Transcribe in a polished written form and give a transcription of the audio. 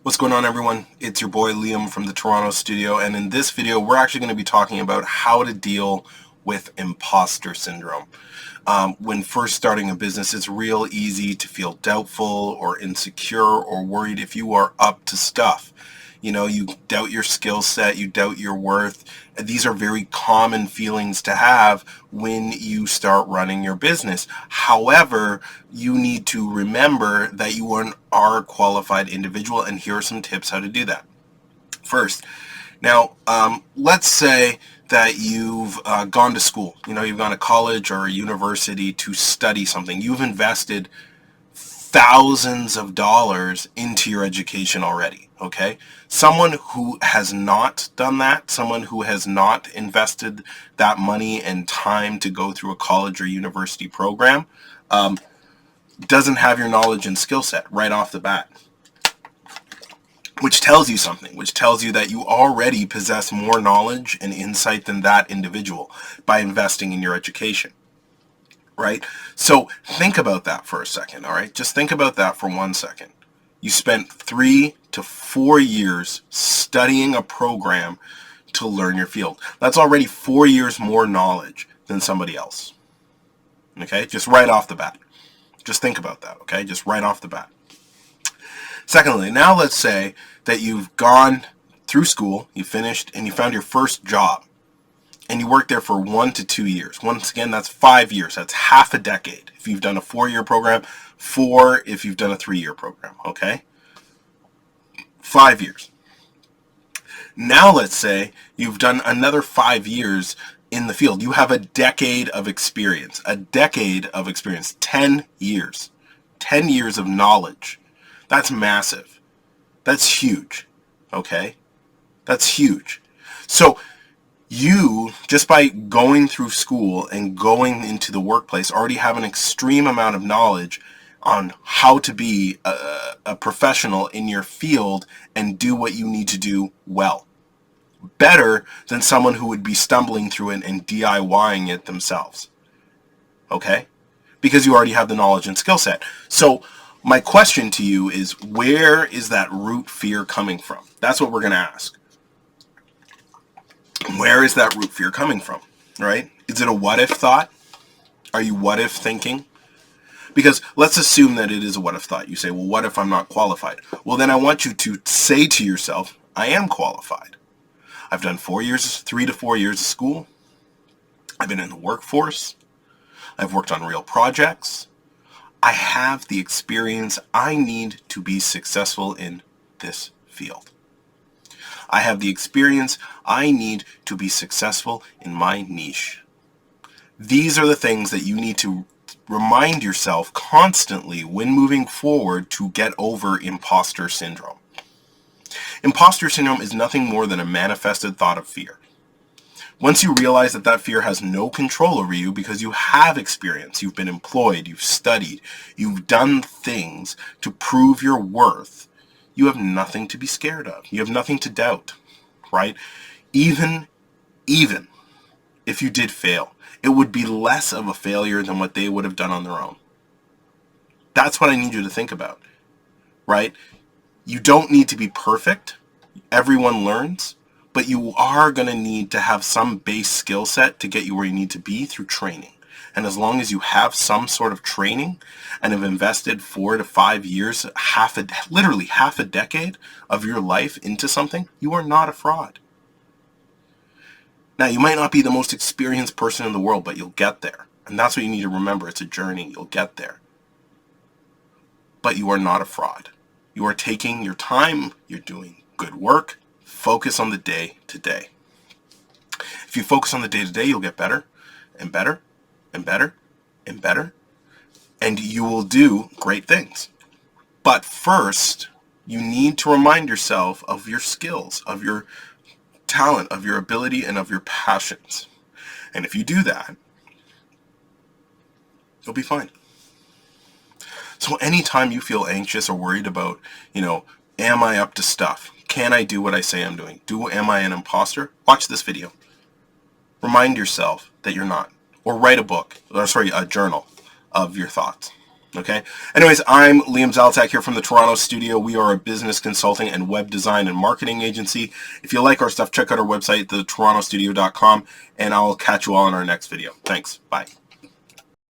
What's going on, everyone? It's your boy Liam from the Toronto studio, and in this video we're actually going to be talking about how to deal with imposter syndrome. When first starting a business, it's real easy to feel doubtful or insecure or worried if you are up to stuff. You know, you doubt your skill set, you doubt your worth. These are very common feelings to have when you start running your business. However, you need to remember that you are a qualified individual, and here are some tips how to do that. First, now, let's say that you've gone to school. You know, you've gone to college or a university to study something. You've invested thousands of dollars into your education already, okay? Someone who has not done that, someone who has not invested that money and time to go through a college or university program, doesn't have your knowledge and skill set right off the bat. Which tells you something, which tells you that you already possess more knowledge and insight than that individual by investing in your education. Right? So think about that for a second, all right? Just think about that for 1 second. You spent 3 to 4 years studying a program to learn your field. That's already 4 years more knowledge than somebody else. Okay? Just right off the bat. Just think about that, okay? Just right off the bat. Secondly, now let's say that you've gone through school, you finished, and you found your first job. And you work there for 1 to 2 years. Once again, that's 5 years. That's half a decade. If you've done a 4-year program, 4 if you've done a 3-year program, okay? 5 years. Now let's say you've done another 5 years in the field. You have a decade of experience. A decade of experience. 10 years. 10 years of knowledge. That's massive. That's huge, okay? That's huge. So you, just by going through school and going into the workplace, already have an extreme amount of knowledge on how to be a professional in your field and do what you need to do well. Better than someone who would be stumbling through it and DIYing it themselves. Okay? Because you already have the knowledge and skill set. So my question to you is, where is that root fear coming from? That's what we're going to ask. Where is that root fear coming from, right? Is it a what-if thought? Are you what-if thinking? Because let's assume that it is a what-if thought. You say, well, what if I'm not qualified? Well, then I want you to say to yourself, I am qualified. I've done 3 to 4 years of school. I've been in the workforce. I've worked on real projects. I have the experience I need to be successful in this field. I have the experience I need to be successful in my niche. These are the things that you need to remind yourself constantly when moving forward to get over imposter syndrome. Imposter syndrome is nothing more than a manifested thought of fear. Once you realize that that fear has no control over you because you have experience, you've been employed, you've studied, you've done things to prove your worth, you have nothing to be scared of. You have nothing to doubt, right? Even if you did fail, it would be less of a failure than what they would have done on their own. That's what I need you to think about, right? You don't need to be perfect. Everyone learns, but you are going to need to have some base skill set to get you where you need to be through training. And as long as you have some sort of training and have invested 4 to 5 years, literally half a decade of your life into something, you are not a fraud. Now, you might not be the most experienced person in the world, but you'll get there. And that's what you need to remember. It's a journey. You'll get there. But you are not a fraud. You are taking your time. You're doing good work. Focus on the day-to-day. If you focus on the day-to-day, you'll get better and better and better and better, and you will do great things. But first, you need to remind yourself of your skills, of your talent, of your ability, and of your passions. And if you do that, you'll be fine. So anytime you feel anxious or worried about, am I up to stuff? Can I do what I say I'm doing? Am I an imposter? Watch this video. Remind yourself that you're not. Or write a journal of your thoughts. Okay. Anyways, I'm Liam Zaltak here from the Toronto studio. We are a business consulting and web design and marketing agency. If you like our stuff, check out our website, thetorontostudio.com, and I'll catch you all in our next video. Thanks. Bye.